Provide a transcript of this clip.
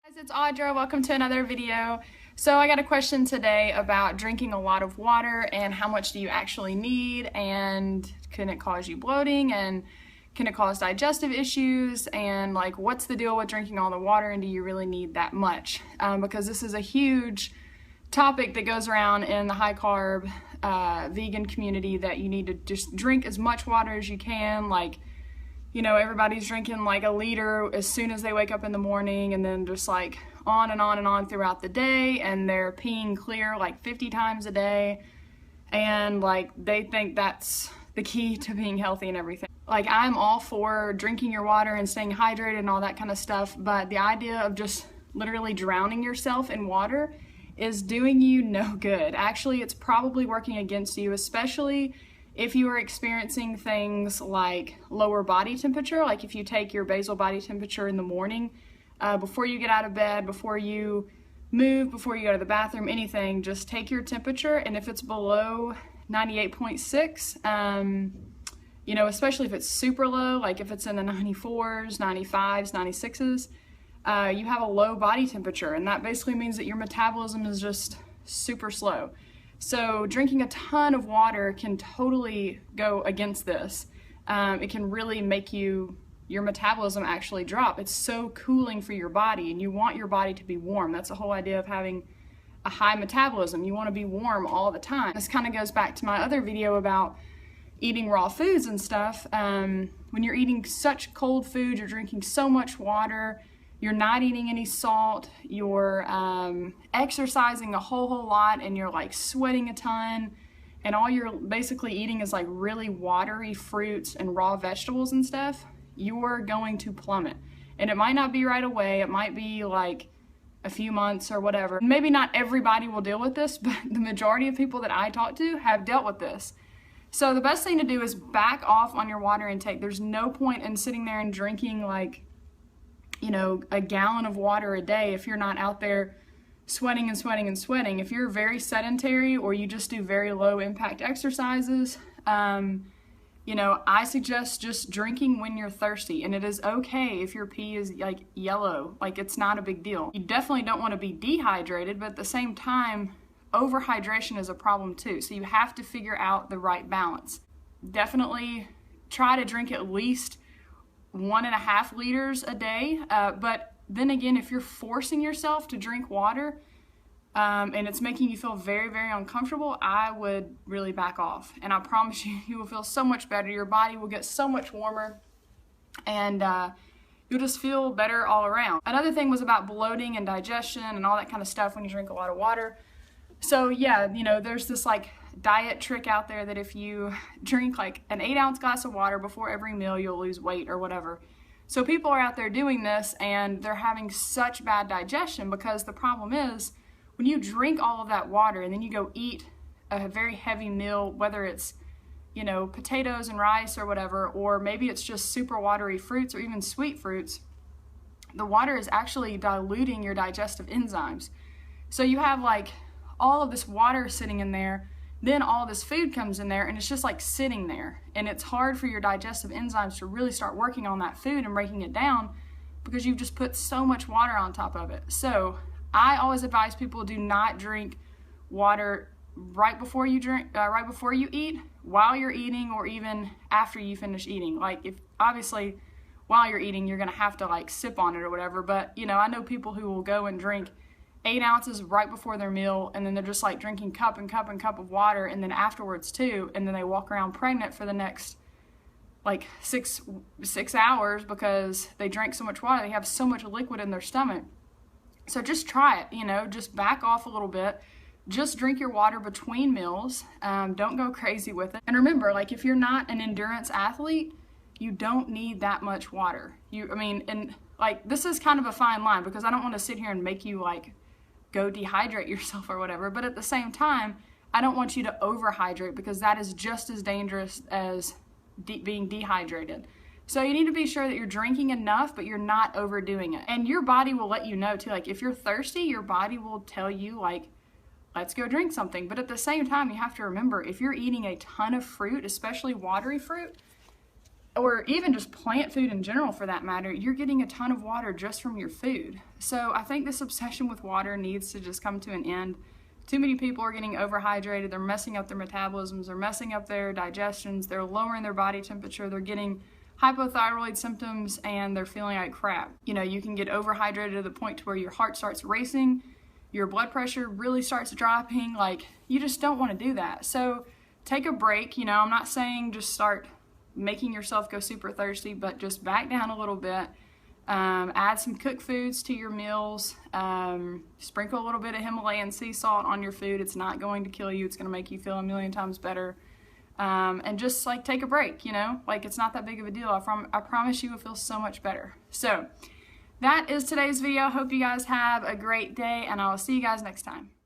Guys, it's Audra. Welcome to another video. So I got a question today about drinking a lot of water and how much do you actually need, and can it cause you bloating, and can it cause digestive issues, and like what's the deal with drinking all the water, and do you really need that much? Because this is a huge topic that goes around in the high carb vegan community, that you need to just drink as much water as you can. Like, you know, everybody's drinking like a liter as soon as they wake up in the morning, and then just like on and on and on throughout the day, and they're peeing clear like 50 times a day, and like they think that's the key to being healthy and everything. Like, I'm all for drinking your water and staying hydrated and all that kind of stuff, but the idea of just literally drowning yourself in water is doing you no good. Actually, it's probably working against you, especially if you are experiencing things like lower body temperature. Like if you take your basal body temperature in the morning, before you get out of bed, before you move, before you go to the bathroom, anything, just take your temperature, and if it's below 98.6, you know, especially if it's super low, like if it's in the 94s, 95s, 96s, you have a low body temperature, and that basically means that your metabolism is just super slow. So drinking a ton of water can totally go against this. It can really make your metabolism actually drop. It's so cooling for your body, and you want your body to be warm. That's the whole idea of having a high metabolism. You want to be warm all the time. This kind of goes back to my other video about eating raw foods and stuff. When you're eating such cold food, you're drinking so much water, you're not eating any salt, you're exercising a whole lot, and you're like sweating a ton, and all you're basically eating is like really watery fruits and raw vegetables and stuff, you're going to plummet. And it might not be right away, it might be like a few months or whatever. Maybe not everybody will deal with this, but the majority of people that I talk to have dealt with this. So the best thing to do is back off on your water intake. There's no point in sitting there and drinking like, you know, a gallon of water a day if you're not out there sweating and sweating and sweating. If you're very sedentary, or you just do very low impact exercises, you know, I suggest just drinking when you're thirsty, and it is okay if your pee is like yellow. Like, it's not a big deal. You definitely don't want to be dehydrated, but at the same time, overhydration is a problem too. So you have to figure out the right balance. Definitely try to drink at least 1.5 liters a day, but then again, if you're forcing yourself to drink water and it's making you feel very, very uncomfortable, I would really back off. And I promise you, you will feel so much better. Your body will get so much warmer, and you'll just feel better all around. Another thing was about bloating and digestion and all that kind of stuff when you drink a lot of water. So yeah, you know, there's this like diet trick out there that if you drink like an 8-ounce glass of water before every meal, you'll lose weight or whatever. So people are out there doing this, and they're having such bad digestion, because the problem is when you drink all of that water and then you go eat a very heavy meal, whether it's, you know, potatoes and rice or whatever, or maybe it's just super watery fruits or even sweet fruits, the water is actually diluting your digestive enzymes. So you have like all of this water sitting in there, then all this food comes in there, and it's just like sitting there, and it's hard for your digestive enzymes to really start working on that food and breaking it down, because you've just put so much water on top of it. So I always advise people, do not drink water right before you eat, while you're eating, or even after you finish eating. Like, if obviously while you're eating you're gonna have to like sip on it or whatever, but you know, I know people who will go and drink 8 ounces right before their meal, and then they're just like drinking cup and cup and cup of water, and then afterwards too, and then they walk around pregnant for the next like six hours because they drank so much water. They have so much liquid in their stomach. So just try it, you know, just back off a little bit. Just drink your water between meals. Don't go crazy with it. And remember, like, if you're not an endurance athlete, you don't need that much water. And like, this is kind of a fine line, because I don't want to sit here and make you like go dehydrate yourself or whatever, but at the same time, I don't want you to overhydrate, because that is just as dangerous as being dehydrated. So you need to be sure that you're drinking enough, but you're not overdoing it. And your body will let you know too. Like, if you're thirsty, your body will tell you like, let's go drink something. But at the same time, you have to remember, if you're eating a ton of fruit, especially watery fruit, or even just plant food in general for that matter, you're getting a ton of water just from your food. So I think this obsession with water needs to just come to an end. Too many people are getting overhydrated, they're messing up their metabolisms, they're messing up their digestions, they're lowering their body temperature, they're getting hypothyroid symptoms, and they're feeling like crap. You know, you can get overhydrated to the point to where your heart starts racing, your blood pressure really starts dropping. Like, you just don't want to do that. So take a break. You know, I'm not saying just start making yourself go super thirsty, but just back down a little bit. Add some cooked foods to your meals. Sprinkle a little bit of Himalayan sea salt on your food. It's not going to kill you. It's going to make you feel a million times better. And just like take a break, you know, like it's not that big of a deal. I promise you will feel so much better. So that is today's video. Hope you guys have a great day, and I will see you guys next time.